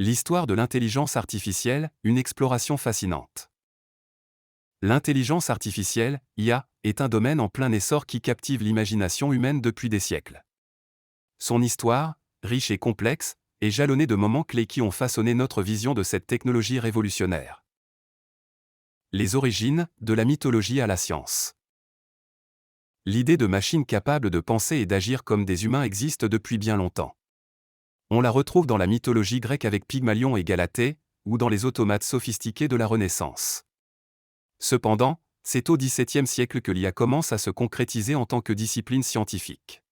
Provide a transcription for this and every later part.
L'histoire de l'intelligence artificielle, une exploration fascinante. L'intelligence artificielle, IA, est un domaine en plein essor qui captive l'imagination humaine depuis des siècles. Son histoire, riche et complexe, est jalonnée de moments clés qui ont façonné notre vision de cette technologie révolutionnaire. Les origines, de la mythologie à la science. L'idée de machines capables de penser et d'agir comme des humains existe depuis bien longtemps. On la retrouve dans la mythologie grecque avec Pygmalion et Galatée, ou dans les automates sophistiqués de la Renaissance. Cependant, c'est au XVIIe siècle que l'IA commence à se concrétiser en tant que discipline scientifique.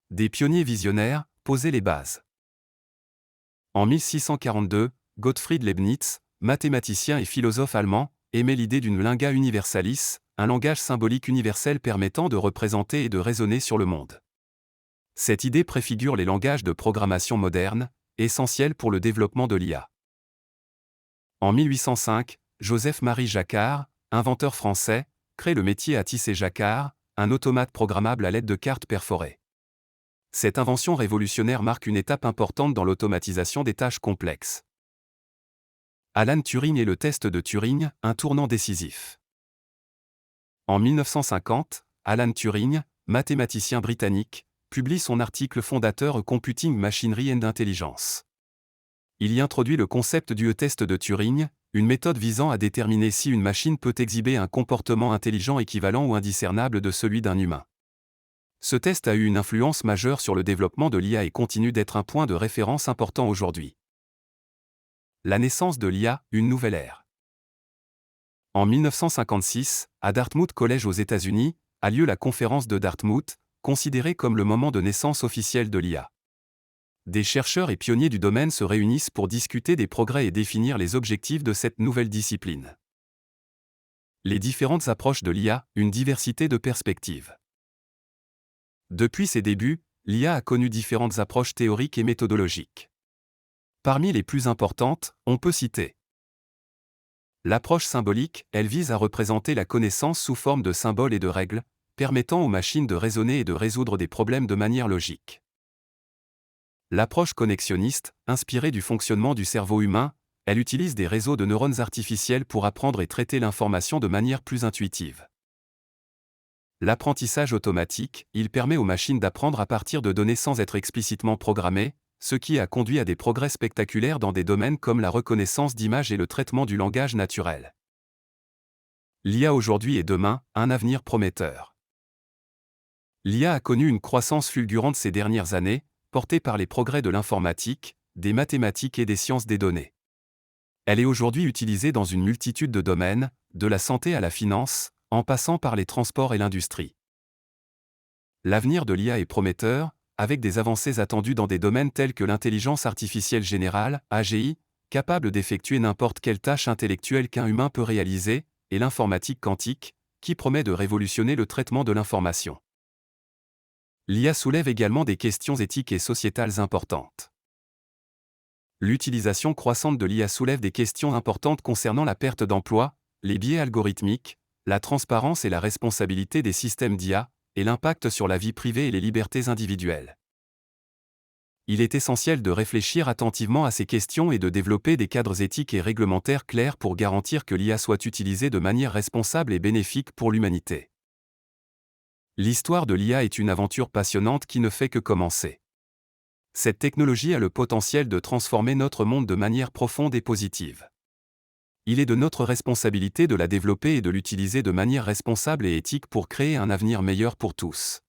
Des pionniers visionnaires posaient les bases. En 1642, Gottfried Leibniz, mathématicien et philosophe allemand, émet l'idée d'une lingua universalis, un langage symbolique universel permettant de représenter et de raisonner sur le monde. Cette idée préfigure les langages de programmation modernes, essentiels pour le développement de l'IA. En 1805, Joseph-Marie Jacquard, inventeur français, crée le métier à tisser jacquard, un automate programmable à l'aide de cartes perforées. Cette invention révolutionnaire marque une étape importante dans l'automatisation des tâches complexes. Alan Turing et le test de Turing, un tournant décisif. En 1950, Alan Turing, mathématicien britannique, publie son article fondateur Computing Machinery and Intelligence. Il y introduit le concept du test de Turing, une méthode visant à déterminer si une machine peut exhiber un comportement intelligent équivalent ou indiscernable de celui d'un humain. Ce test a eu une influence majeure sur le développement de l'IA et continue d'être un point de référence important aujourd'hui. La naissance de l'IA, une nouvelle ère. En 1956, à Dartmouth College aux États-Unis, a lieu la conférence de Dartmouth, considérée comme le moment de naissance officiel de l'IA. Des chercheurs et pionniers du domaine se réunissent pour discuter des progrès et définir les objectifs de cette nouvelle discipline. Les différentes approches de l'IA, une diversité de perspectives. Depuis ses débuts, l'IA a connu différentes approches théoriques et méthodologiques. Parmi les plus importantes, on peut citer l'approche symbolique, elle vise à représenter la connaissance sous forme de symboles et de règles, permettant aux machines de raisonner et de résoudre des problèmes de manière logique. L'approche connexionniste, inspirée du fonctionnement du cerveau humain, elle utilise des réseaux de neurones artificiels pour apprendre et traiter l'information de manière plus intuitive. L'apprentissage automatique, il permet aux machines d'apprendre à partir de données sans être explicitement programmées, ce qui a conduit à des progrès spectaculaires dans des domaines comme la reconnaissance d'images et le traitement du langage naturel. L'IA aujourd'hui et demain, un avenir prometteur. L'IA a connu une croissance fulgurante ces dernières années, portée par les progrès de l'informatique, des mathématiques et des sciences des données. Elle est aujourd'hui utilisée dans une multitude de domaines, de la santé à la finance, en passant par les transports et l'industrie. L'avenir de l'IA est prometteur, avec des avancées attendues dans des domaines tels que l'intelligence artificielle générale, AGI, capable d'effectuer n'importe quelle tâche intellectuelle qu'un humain peut réaliser, et l'informatique quantique, qui promet de révolutionner le traitement de l'information. L'IA soulève également des questions éthiques et sociétales importantes. L'utilisation croissante de l'IA soulève des questions importantes concernant la perte d'emploi, les biais algorithmiques, la transparence et la responsabilité des systèmes d'IA, et l'impact sur la vie privée et les libertés individuelles. Il est essentiel de réfléchir attentivement à ces questions et de développer des cadres éthiques et réglementaires clairs pour garantir que l'IA soit utilisée de manière responsable et bénéfique pour l'humanité. L'histoire de l'IA est une aventure passionnante qui ne fait que commencer. Cette technologie a le potentiel de transformer notre monde de manière profonde et positive. Il est de notre responsabilité de la développer et de l'utiliser de manière responsable et éthique pour créer un avenir meilleur pour tous.